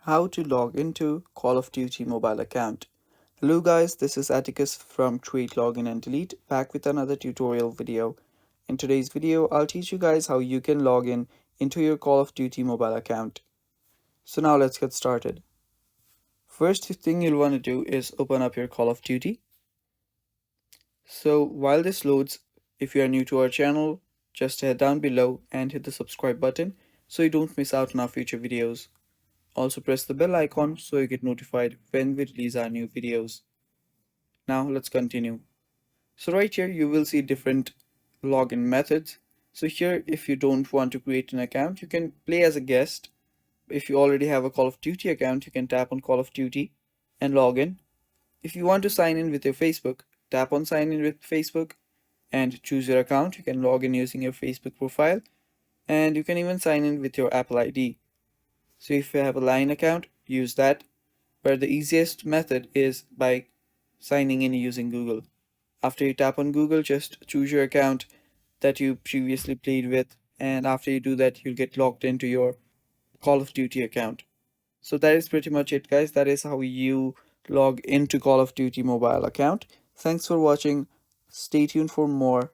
How to log into Call of Duty mobile account. Hello guys, this is Atticus from Create Login and Delete back with another tutorial video. In today's video, I'll teach you guys how you can log in into your Call of Duty mobile account. So now let's get started. First thing you'll want to do is open up your Call of Duty. So while this loads, if you are new to our channel, just head down below and hit the subscribe button so you don't miss out on our future videos. Also press the bell icon so you get notified when we release our new videos. Now let's continue. So right here you will see different login methods. So here if you don't want to create an account, you can play as a guest. If you already have a Call of Duty account, you can tap on Call of Duty and log in. If you want to sign in with your Facebook, tap on sign in with Facebook and choose your account. You can log in using your Facebook profile and you can even sign in with your Apple ID. So if you have a Line account, use that. But the easiest method is by signing in using Google. After you tap on Google, just choose your account that you previously played with, and after you do that, you'll get logged into your Call of Duty account. So that is pretty much it, guys. That is how you log into Call of Duty mobile account. Thanks for watching. Stay tuned for more.